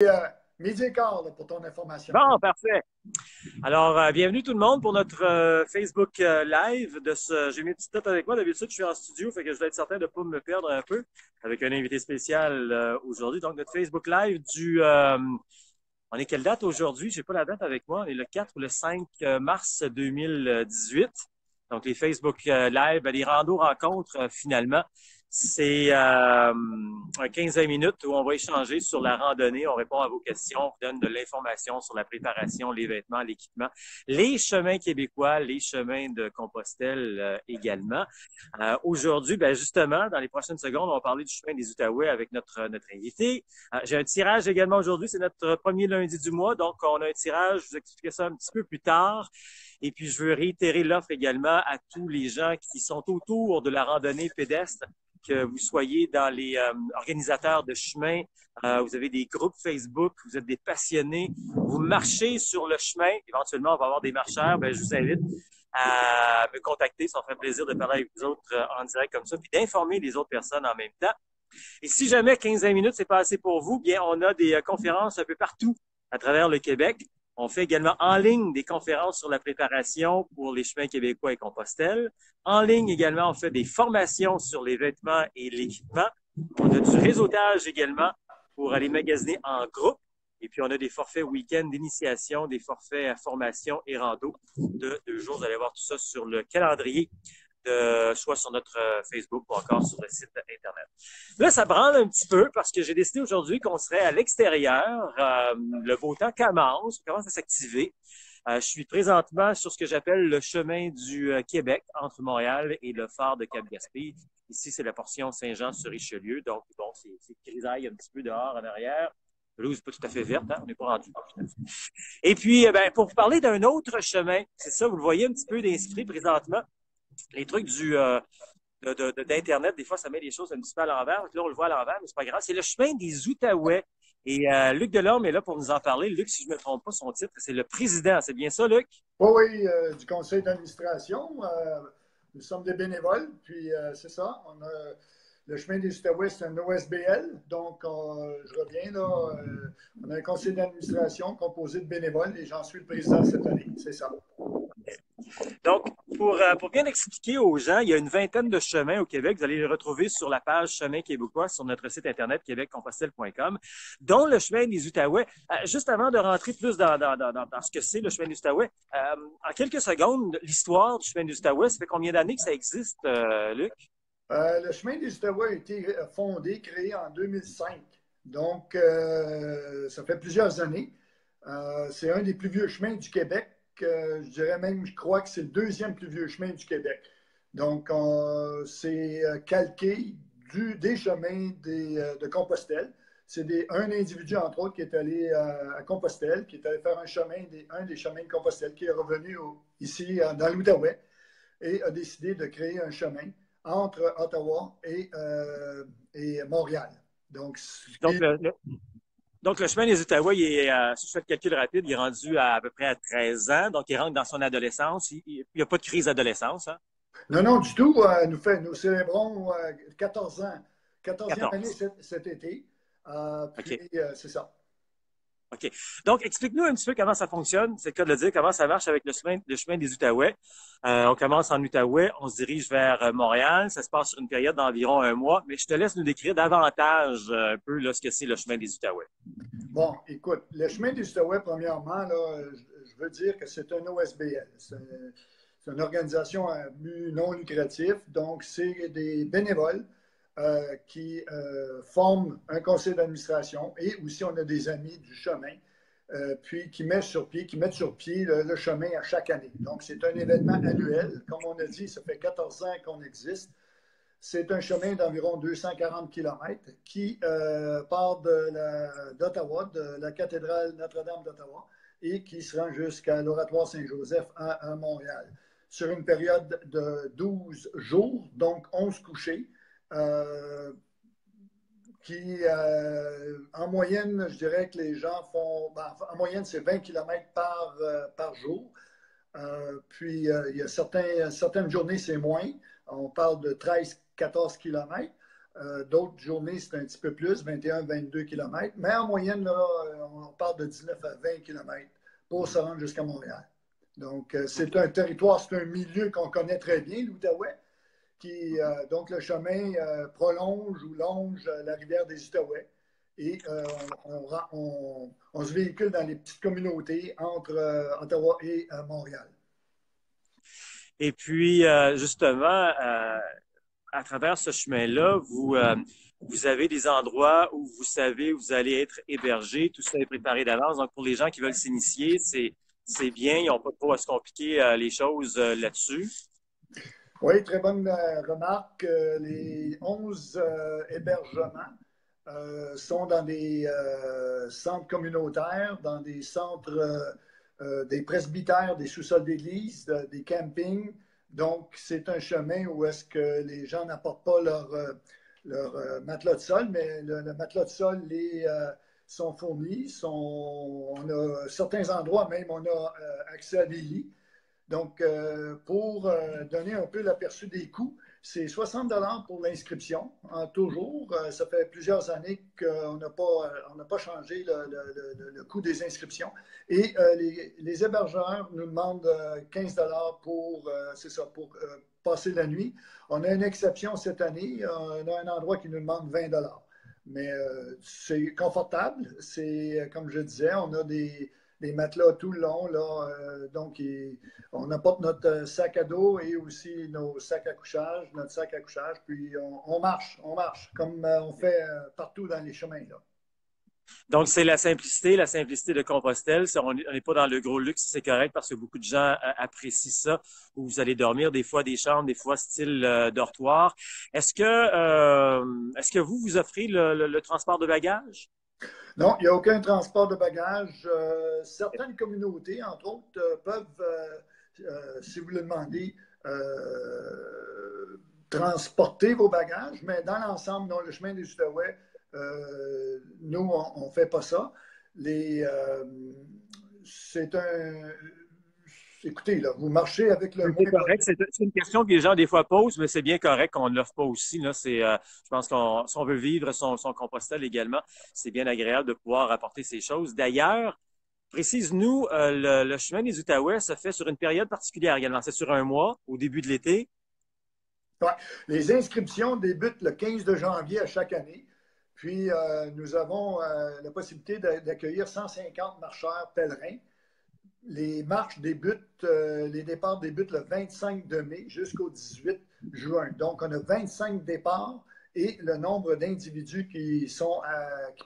Euh, Midi et quart là, pour ton information. Bon, parfait. Alors, bienvenue tout le monde pour notre Facebook Live J'ai mis une petite note avec moi. D'habitude, je suis en studio, fait que je dois être certain de ne pas me perdre un peu avec un invité spécial aujourd'hui. Donc, notre Facebook Live On est quelle date aujourd'hui? J'ai pas la date avec moi. On est le 4 ou le 5 mars 2018. Donc, les Facebook Live, les rando-rencontres, finalement, c'est un 15-20 minutes où on va échanger sur la randonnée. On répond à vos questions, on vous donne de l'information sur la préparation, les vêtements, l'équipement, les chemins québécois, les chemins de Compostelle également. Aujourd'hui, ben justement, dans les prochaines secondes, on va parler du chemin des Outaouais avec notre invité. J'ai un tirage également aujourd'hui. C'est notre premier lundi du mois. Donc, on a un tirage. Je vous expliquerai ça un petit peu plus tard. Et puis, je veux réitérer l'offre également à tous les gens qui sont autour de la randonnée pédestre, que vous soyez dans les organisateurs de chemin, vous avez des groupes Facebook, vous êtes des passionnés, vous marchez sur le chemin. Éventuellement, on va avoir des marcheurs. Ben, je vous invite à me contacter. Ça me ferait plaisir de parler avec vous autres en direct comme ça, puis d'informer les autres personnes en même temps. Et si jamais 15-20 minutes, c'est pas assez pour vous, bien, on a des conférences un peu partout à travers le Québec. On fait également en ligne des conférences sur la préparation pour les chemins québécois et Compostelle. En ligne également, on fait des formations sur les vêtements et l'équipement. On a du réseautage également pour aller magasiner en groupe. Et puis, on a des forfaits week-end d'initiation, des forfaits formation et rando de 2 jours. Vous allez voir tout ça sur le calendrier soit sur notre Facebook ou encore sur le site Internet. Là, ça branle un petit peu parce que j'ai décidé aujourd'hui qu'on serait à l'extérieur. Le beau temps commence à s'activer. Je suis présentement sur ce que j'appelle le chemin du Québec entre Montréal et le phare de Cap-Gaspé. Ici, c'est la portion Saint-Jean-sur-Richelieu. Donc, bon, c'est grisaille un petit peu dehors en arrière. La pelouse n'est pas tout à fait verte, hein? On n'est pas rendu. Et puis, ben, pour vous parler d'un autre chemin, c'est ça, vous le voyez un petit peu d'inscrit présentement. Les trucs d'Internet, des fois, ça met les choses un petit peu à l'envers. Là, on le voit à l'envers, mais c'est pas grave. C'est le chemin des Outaouais. Et Luc Delorme est là pour nous en parler. Luc, si je ne me trompe pas, son titre, c'est le président. C'est bien ça, Luc? Oui, oui, du conseil d'administration. Nous sommes des bénévoles, puis c'est ça. Le chemin des Outaouais, c'est un OSBL. Donc, je reviens là. On a un conseil d'administration composé de bénévoles et j'en suis le président cette année. C'est ça. Donc, pour bien expliquer aux gens, il y a une vingtaine de chemins au Québec. Vous allez les retrouver sur la page Chemin québécois sur notre site internet québeccompostelle.com, dont le chemin des Outaouais. Juste avant de rentrer plus dans ce que c'est le chemin des Outaouais, en quelques secondes, l'histoire du chemin des Outaouais, ça fait combien d'années que ça existe, Luc? Le chemin des Outaouais a été créé en 2005. Donc, ça fait plusieurs années. C'est un des plus vieux chemins du Québec. Je dirais même, je crois que c'est le deuxième plus vieux chemin du Québec. Donc, c'est calqué des chemins de Compostelle. C'est un individu, entre autres, qui est allé à Compostelle, qui est allé faire un des chemins de Compostelle, qui est revenu ici dans l'Outaouais et a décidé de créer un chemin entre Ottawa et Montréal. Donc, Donc, donc, le chemin des Outaouais, si je fais le calcul rapide, il est rendu à peu près à 13 ans. Donc, il rentre dans son adolescence. Il n'y a pas de crise d'adolescence, hein? non, non, du tout. Nous célébrons 14 ans, 14e année 14. cet été. OK. C'est ça. OK. Donc, explique-nous un petit peu comment ça fonctionne. C'est le cas de le dire, comment ça marche avec le chemin des Outaouais. On commence en Outaouais, on se dirige vers Montréal. Ça se passe sur une période d'environ un mois, mais je te laisse nous décrire davantage un peu là, ce que c'est le chemin des Outaouais. Bon, écoute, le chemin des Outaouais, premièrement, là, je veux dire que c'est un OSBL. C'est une organisation à but non lucratif. Donc, c'est des bénévoles qui forment un conseil d'administration et aussi on a des amis du chemin, puis qui mettent sur pied le chemin à chaque année. Donc, c'est un événement annuel. Comme on a dit, ça fait 14 ans qu'on existe. C'est un chemin d'environ 240 km qui part d'Ottawa, de la cathédrale Notre-Dame d'Ottawa, et qui se rend jusqu'à l'Oratoire Saint-Joseph à Montréal, sur une période de 12 jours, donc 11 couchés, qui, en moyenne, je dirais que les gens font, en moyenne, c'est 20 km par jour. Puis, il y a certaines journées, c'est moins. On parle de 13-14 km. D'autres journées, c'est un petit peu plus, 21-22 km. Mais en moyenne, là, on parle de 19 à 20 km pour se rendre jusqu'à Montréal. Donc, c'est un territoire, c'est un milieu qu'on connaît très bien, l'Outaouais. Donc, le chemin prolonge ou longe la rivière des Outaouais. Et on se véhicule dans les petites communautés entre Ottawa et Montréal. Et puis, justement, à travers ce chemin-là, vous avez des endroits où vous savez où vous allez être hébergé, tout ça est préparé d'avance. Donc, pour les gens qui veulent s'initier, c'est bien, ils n'ont pas trop à se compliquer les choses là-dessus. Oui, très bonne remarque. Les 11 hébergements sont dans des centres communautaires, dans des centres, des presbytères, des sous-sols d'église, des campings. Donc, c'est un chemin où est-ce que les gens n'apportent pas leur matelas de sol, mais le matelas de sol sont fournis. On a certains endroits même, on a accès à des lits. Donc, pour donner un peu l'aperçu des coûts, c'est 60 pour l'inscription, toujours. Ça fait plusieurs années qu'on n'a pas changé le coût des inscriptions. Et les hébergeurs nous demandent 15 pour, c'est ça, pour passer la nuit. On a une exception cette année. On a un endroit qui nous demande 20 mais c'est confortable. C'est, comme je disais, on a des matelas tout le long. Là, donc, on apporte notre sac à dos et aussi nos sacs à couchage, notre sac à couchage. Puis, on marche, comme on fait partout dans les chemins. Là. Donc, c'est la simplicité de Compostelle. On n'est pas dans le gros luxe, c'est correct parce que beaucoup de gens apprécient ça, où vous allez dormir, des fois des chambres, des fois style dortoir. Est-ce que vous offrez le transport de bagages? Non, il n'y a aucun transport de bagages. Certaines communautés, entre autres, peuvent, si vous le demandez, transporter vos bagages, mais dans l'ensemble, dans le chemin des Outaouais, nous, on ne fait pas ça. C'est un. Écoutez, là, vous marchez avec le C'est correct. C'est une question que les gens, des fois, posent, mais c'est bien correct qu'on ne l'offre pas aussi. Là. Je pense qu'on si on veut vivre son Compostelle également, c'est bien agréable de pouvoir apporter ces choses. D'ailleurs, précise-nous, le chemin des Outaouais se fait sur une période particulière également. C'est sur un mois, au début de l'été. Ouais. Les inscriptions débutent le 15 de janvier à chaque année. Puis, nous avons la possibilité d'accueillir 150 marcheurs pèlerins. Les départs débutent le 25 de mai jusqu'au 18 juin. Donc, on a 25 départs et le nombre d'individus qui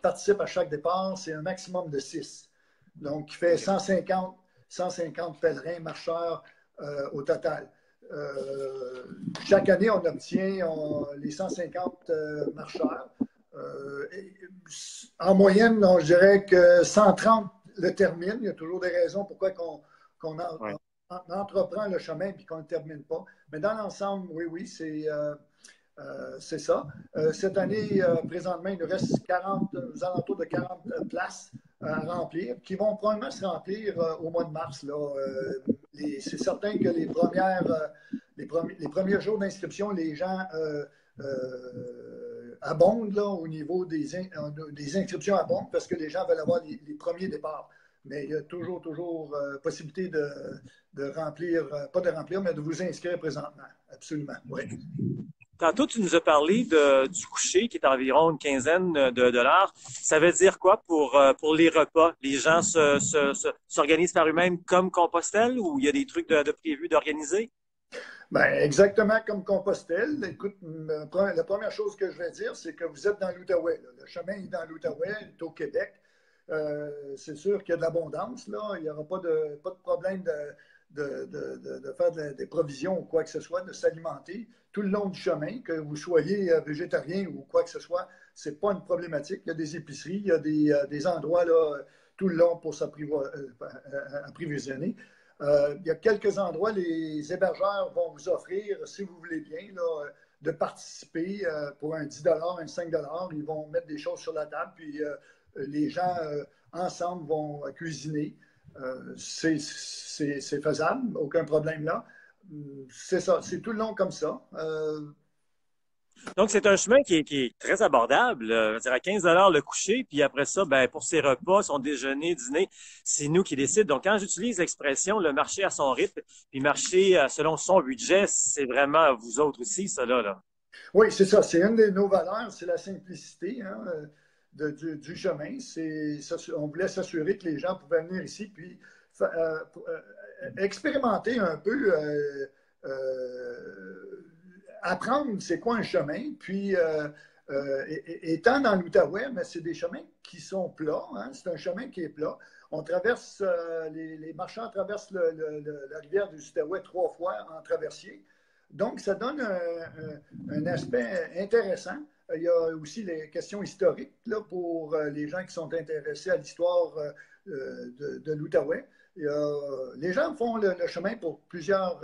participent à chaque départ, c'est un maximum de 6. Donc, qui fait 150 pèlerins, marcheurs au total. Chaque année, on obtient les 150 marcheurs. En moyenne, je dirais que 130 le termine. Il y a toujours des raisons pourquoi on entreprend le chemin et qu'on ne le termine pas. Mais dans l'ensemble, oui, c'est ça. Cette année, présentement, il nous reste aux alentours de 40 places à remplir, qui vont probablement se remplir au mois de mars. C'est certain que les premiers jours d'inscription, les gens abondent là, au niveau des inscriptions abondent parce que les gens veulent avoir les premiers départs. Mais il y a toujours possibilité de remplir, pas de remplir, mais de vous inscrire présentement. Absolument, oui. Tantôt, tu nous as parlé du coucher qui est environ une quinzaine de dollars. Ça veut dire quoi pour les repas? Les gens s'organisent par eux-mêmes comme Compostelle ou il y a des trucs de prévus d'organiser? Ben, exactement comme Compostelle. Écoute, la première chose que je vais dire, c'est que vous êtes dans l'Outaouais. Le chemin est dans l'Outaouais, il est au Québec. C'est sûr qu'il y a de l'abondance. Là. Il n'y aura pas de problème de faire des provisions ou quoi que ce soit, de s'alimenter tout le long du chemin, que vous soyez végétarien ou quoi que ce soit, ce n'est pas une problématique. Il y a des épiceries, il y a des endroits là, tout le long pour s'approvisionner. Il y a quelques endroits, les hébergeurs vont vous offrir, si vous voulez bien, là, de participer pour un 10 un 5 Ils vont mettre des choses sur la table, puis les gens ensemble vont cuisiner. C'est faisable, aucun problème là. C'est ça, c'est tout le long comme ça. Donc, c'est un chemin qui est très abordable. Je veux dire, à 15 le coucher, puis après ça, ben, pour ses repas, son déjeuner, dîner, c'est nous qui décidons. Donc, quand j'utilise l'expression le marché à son rythme, puis marcher selon son budget, c'est vraiment vous autres aussi, ça là. Oui, c'est ça. C'est une de nos valeurs, c'est la simplicité hein, du chemin. On voulait s'assurer que les gens pouvaient venir ici puis expérimenter un peu, apprendre c'est quoi un chemin. Puis, étant dans l'Outaouais, mais c'est des chemins qui sont plats. Hein, c'est un chemin qui est plat. On traverse, les marchands traversent la rivière du Outaouais 3 fois en traversier. Donc, ça donne un aspect intéressant. Il y a aussi les questions historiques là, pour les gens qui sont intéressés à l'histoire de l'Outaouais. Les gens font le chemin pour plusieurs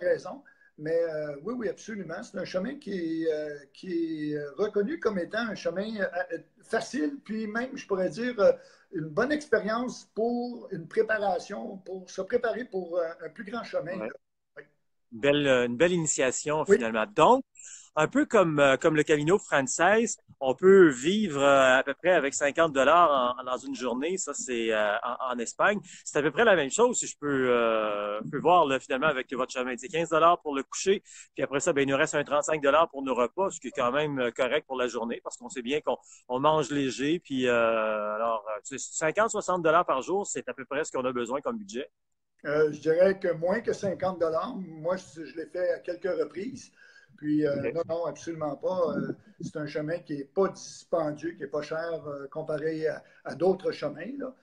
raisons, mais oui, oui, absolument. C'est un chemin qui est reconnu comme étant un chemin facile, puis même, je pourrais dire, une bonne expérience pour une préparation, pour se préparer pour un plus grand chemin. Ouais. Là. Oui. Une belle initiation Oui. finalement. Donc, un peu comme le Camino Frances, on peut vivre à peu près avec 50 dans une journée. Ça, c'est en Espagne. C'est à peu près la même chose, si je peux voir là, finalement avec votre chemin. C'est 15 pour le coucher, puis après ça, ben, il nous reste un 35 pour nos repas, ce qui est quand même correct pour la journée, parce qu'on sait bien qu'on mange léger. Puis alors, 50-60 par jour, c'est à peu près ce qu'on a besoin comme budget. Je dirais que moins que 50 dollars. Moi, je l'ai fait à quelques reprises. Puis, OK. non, non, absolument pas. C'est un chemin qui n'est pas dispendieux, qui n'est pas cher comparé à d'autres chemins. Là.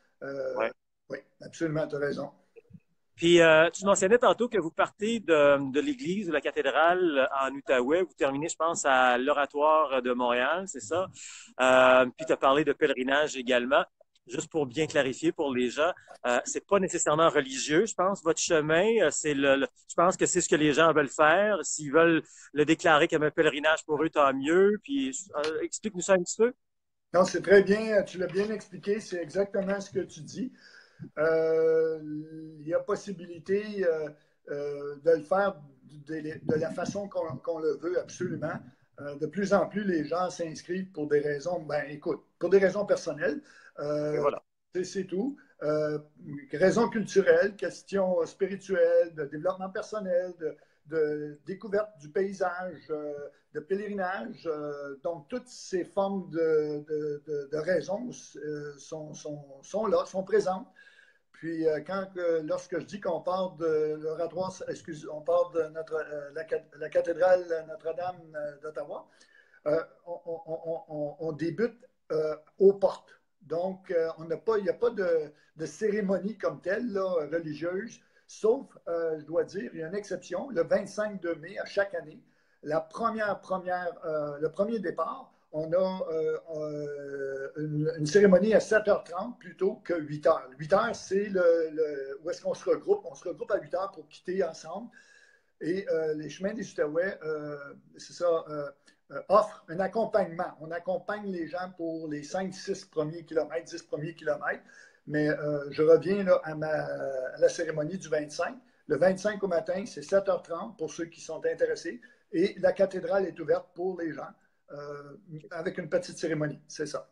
Ouais. Oui, absolument, tu as raison. Puis, tu mentionnais tantôt que vous partez de l'église, de la cathédrale en Outaouais. Vous terminez, je pense, à l'Oratoire de Montréal, c'est ça? Puis, tu as parlé de pèlerinage également. Juste pour bien clarifier pour les gens, c'est pas nécessairement religieux, je pense, votre chemin. Je pense que c'est ce que les gens veulent faire. S'ils veulent le déclarer comme un pèlerinage pour eux, tant mieux. Puis, explique-nous ça un petit peu. Non, c'est très bien. Tu l'as bien expliqué. C'est exactement ce que tu dis. Il y a possibilité de le faire de la façon qu'on le veut, absolument. De plus en plus, les gens s'inscrivent pour des raisons, ben écoute, pour des raisons personnelles. Et Euh, voilà. c'est tout. Raisons culturelles, questions spirituelles, de développement personnel, de découverte du paysage, de pèlerinage. Donc, toutes ces formes de raisons sont là, sont présentes. Puis, lorsque je dis qu'on part de l'oratoire, excusez, on part de la cathédrale Notre-Dame d'Ottawa, on débute aux portes. Donc, il n'y a pas de cérémonie comme telle, là, religieuse, sauf, je dois dire, il y a une exception, le 25 de mai à chaque année, le premier départ, on a une cérémonie à 7h30 plutôt que 8h. 8h, c'est où est-ce qu'on se regroupe. On se regroupe à 8h pour quitter ensemble. Et les chemins des Outaouais, c'est ça, offrent un accompagnement. On accompagne les gens pour les 5-6 premiers kilomètres, 10 premiers kilomètres. Mais je reviens là, à la cérémonie du 25. Le 25 au matin, c'est 7h30 pour ceux qui sont intéressés. Et la cathédrale est ouverte pour les gens avec une petite cérémonie. C'est ça.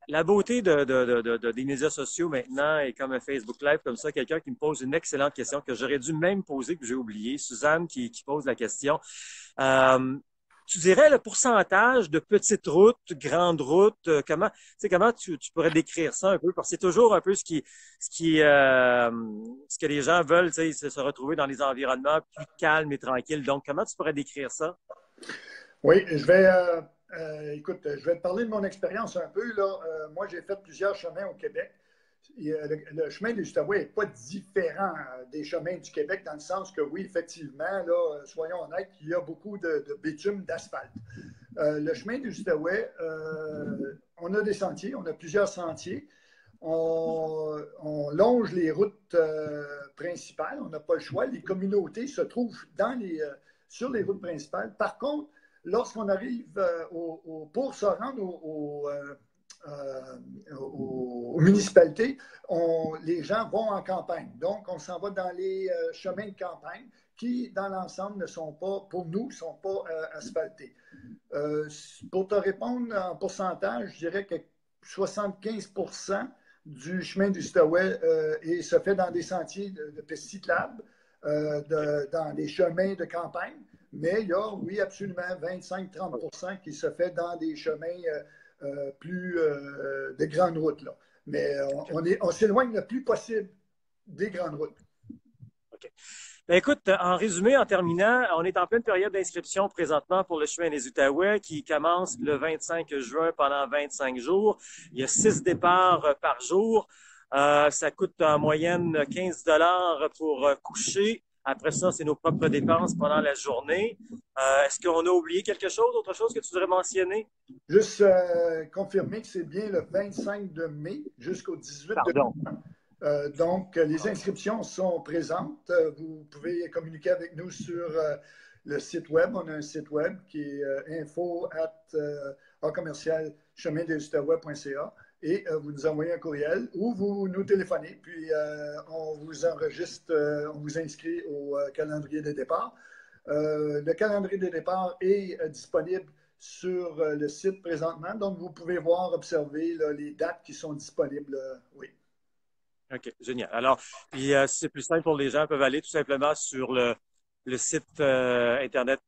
La beauté des médias sociaux maintenant et comme un Facebook Live comme ça, quelqu'un qui me pose une excellente question que j'aurais dû même poser que j'ai oublié. Suzanne qui pose la question. Tu dirais le pourcentage de petites routes, grandes routes, comment tu pourrais décrire ça un peu? Parce que c'est toujours un peu ce que les gens veulent, tu sais, se retrouver dans les environnements plus calmes et tranquilles. Donc, comment tu pourrais décrire ça? Oui, écoute, je vais te parler de mon expérience un peu. Là. Moi, j'ai fait plusieurs chemins au Québec. Le chemin des Outaouais n'est pas différent des chemins du Québec dans le sens que oui, effectivement, là, soyons honnêtes, il y a beaucoup de bitume, d'asphalte. Le chemin des Outaouais, on a des sentiers, on a plusieurs sentiers. On longe les routes principales, on n'a pas le choix. Les communautés se trouvent sur les routes principales. Par contre, lorsqu'on arrive pour se rendre aux municipalités, les gens vont en campagne. Donc, on s'en va dans les chemins de campagne qui, dans l'ensemble, ne sont pas, pour nous, ne sont pas asphaltés. Pour te répondre en pourcentage, je dirais que 75% du chemin du Outaouais et se fait dans des sentiers de pistes cyclables, dans des chemins de campagne. Mais il y a, oui, absolument 25-30% qui se fait dans des chemins plus de grandes routes. Là. Mais on s'éloigne le plus possible des grandes routes. OK. Ben écoute, en résumé, en terminant, on est en pleine période d'inscription présentement pour le chemin des Outaouais qui commence le 25 juin pendant 25 jours. Il y a 6 départs par jour. Ça coûte en moyenne 15 $ pour coucher. Après ça, c'est nos propres dépenses pendant la journée. Est-ce qu'on a oublié quelque chose, autre chose que tu voudrais mentionner? Juste confirmer que c'est bien le 25 de mai jusqu'au 18 Pardon. de mai. Donc, les inscriptions sont présentes. Vous pouvez communiquer avec nous sur le site web. On a un site web qui est info@chemindesoutaouais.ca et vous nous envoyez un courriel ou vous nous téléphonez, puis on vous enregistre, on vous inscrit au calendrier des départs. Le calendrier des départs est disponible sur le site présentement, donc vous pouvez voir, observer là, les dates qui sont disponibles. Oui. OK, génial. Alors, puis si c'est plus simple pour les gens, ils peuvent aller tout simplement sur le site Internet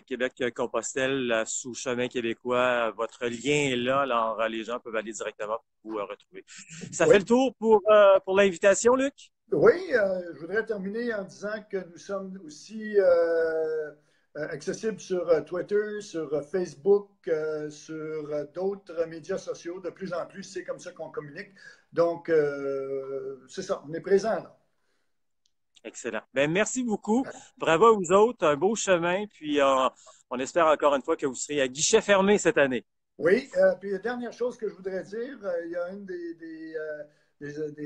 Québec-Compostelle sous Chemin québécois. Votre lien est là, alors les gens peuvent aller directement pour vous retrouver. Ça fait le tour pour l'invitation, Luc? Oui, je voudrais terminer en disant que nous sommes aussi accessibles sur Twitter, sur Facebook, sur d'autres médias sociaux. De plus en plus, c'est comme ça qu'on communique. Donc, c'est ça, on est présent là. Excellent. Ben, merci beaucoup. Bravo à vous autres. Un beau chemin. Puis, on espère encore une fois que vous serez à guichet fermé cette année. Oui, puis la dernière chose que je voudrais dire, il y a une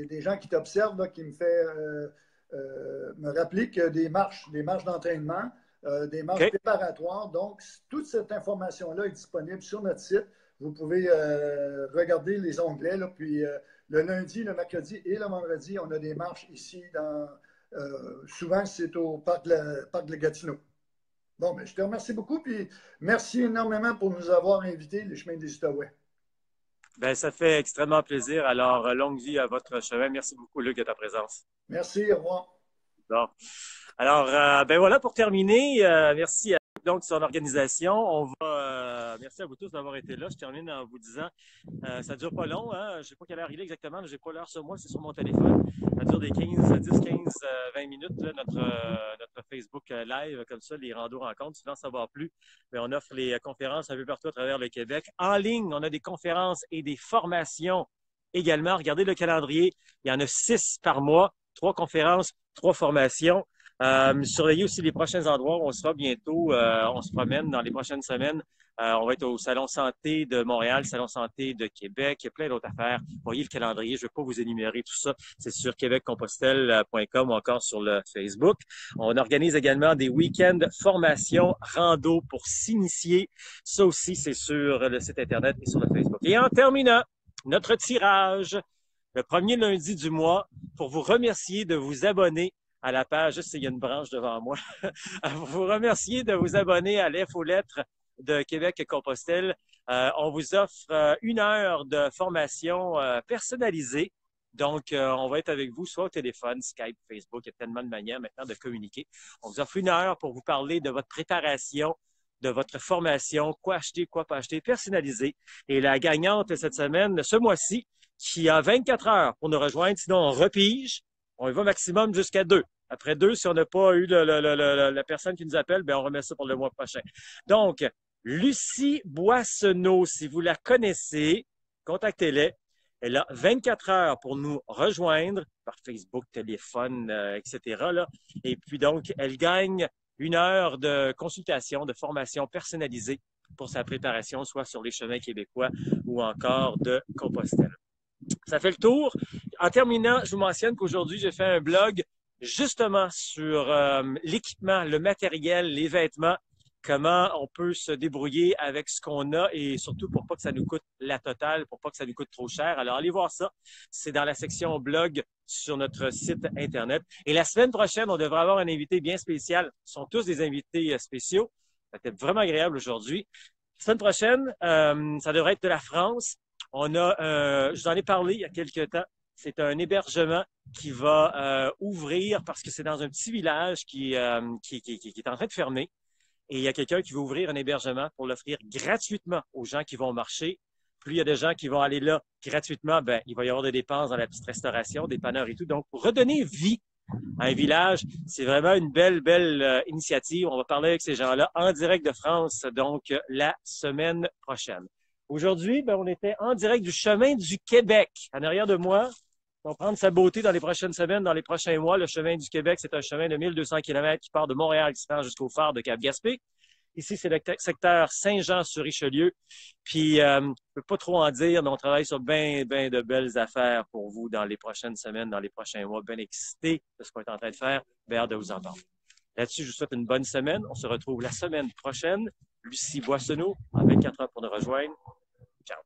des gens qui t'observent qui me fait me rappeler que des marches d'entraînement, des marches préparatoires. Donc, toute cette information-là est disponible sur notre site. Vous pouvez regarder les onglets. Là, puis le lundi, le mercredi et le vendredi, on a des marches ici. Souvent, c'est au parc de Gatineau. Bon, ben, je te remercie beaucoup. Puis merci énormément pour nous avoir invités, les chemins des Outaouais. Ben, ça fait extrêmement plaisir. Alors, longue vie à votre chemin. Merci beaucoup, Luc, de ta présence. Merci, au revoir. Bon. Alors, ben voilà, pour terminer, merci à donc son organisation. Merci à vous tous d'avoir été là. Je termine en vous disant, ça dure pas long, hein? Je ne sais pas quelle heure il est exactement, j'ai pas l'heure sur moi, c'est sur mon téléphone. Ça dure des 10, 15, 20 minutes, là, notre Facebook live, comme ça, les randos rencontres. Si vous en savoir plus, mais on offre les conférences un peu partout à travers le Québec. En ligne, on a des conférences et des formations également. Regardez le calendrier, il y en a 6 par mois, 3 conférences, 3 formations. Surveillez aussi les prochains endroits où on sera bientôt. On se promène dans les prochaines semaines. On va être au Salon Santé de Montréal, Salon Santé de Québec. Il y a plein d'autres affaires. Voyez le calendrier. Je ne vais pas vous énumérer tout ça. C'est sur québeccompostelle.com ou encore sur le Facebook. On organise également des week-ends formation rando pour s'initier. Ça aussi, c'est sur le site Internet et sur le Facebook. Et en terminant, notre tirage, le premier lundi du mois, pour vous remercier de vous abonner à la page, juste il y a une branche devant moi, vous remercier de vous abonner à l'Infolettre de Québec-Compostelle. On vous offre 1 heure de formation personnalisée. Donc, on va être avec vous soit au téléphone, Skype, Facebook. Il y a tellement de manières maintenant de communiquer. On vous offre 1 heure pour vous parler de votre préparation, de votre formation, quoi acheter, quoi pas acheter, personnalisé. Et la gagnante cette semaine, ce mois-ci, qui a 24 heures pour nous rejoindre, sinon on repige. On y va maximum jusqu'à 2. Après 2, si on n'a pas eu la personne qui nous appelle, bien, on remet ça pour le mois prochain. Donc, Lucie Boissonneau, si vous la connaissez, contactez-la. Elle a 24 heures pour nous rejoindre par Facebook, téléphone, etc. Là. Et puis donc, elle gagne 1 heure de consultation, de formation personnalisée pour sa préparation, soit sur les chemins québécois ou encore de Compostelle. Ça fait le tour. En terminant, je vous mentionne qu'aujourd'hui, j'ai fait un blog justement sur l'équipement, le matériel, les vêtements, comment on peut se débrouiller avec ce qu'on a et surtout pour pas que ça nous coûte la totale, pour pas que ça nous coûte trop cher. Alors, allez voir ça. C'est dans la section blog sur notre site Internet. Et la semaine prochaine, on devrait avoir un invité bien spécial. Ce sont tous des invités spéciaux. C'était vraiment agréable aujourd'hui. Semaine prochaine, ça devrait être de la France. On a, je vous en ai parlé il y a quelques temps. C'est un hébergement qui va ouvrir parce que c'est dans un petit village qui est en train de fermer. Et il y a quelqu'un qui veut ouvrir un hébergement pour l'offrir gratuitement aux gens qui vont marcher. Plus il y a des gens qui vont aller là gratuitement, ben, il va y avoir des dépenses dans la petite restauration, des panneurs et tout. Donc, pour redonner vie à un village, c'est vraiment une belle initiative. On va parler avec ces gens-là en direct de France, donc la semaine prochaine. Aujourd'hui, ben, on était en direct du chemin du Québec. En arrière de moi, on va prendre sa beauté dans les prochaines semaines, dans les prochains mois. Le chemin du Québec, c'est un chemin de 1200 km qui part de Montréal, qui se rend jusqu'au phare de Cap-Gaspé. Ici, c'est le secteur Saint-Jean-sur-Richelieu. Puis, je ne peux pas trop en dire, mais on travaille sur bien de belles affaires pour vous dans les prochaines semaines, dans les prochains mois. Bien excité de ce qu'on est en train de faire. Bien hâte de vous entendre. Là-dessus, je vous souhaite une bonne semaine. On se retrouve la semaine prochaine. Lucie Boissonneau, en 24 heures pour nous rejoindre. Ciao.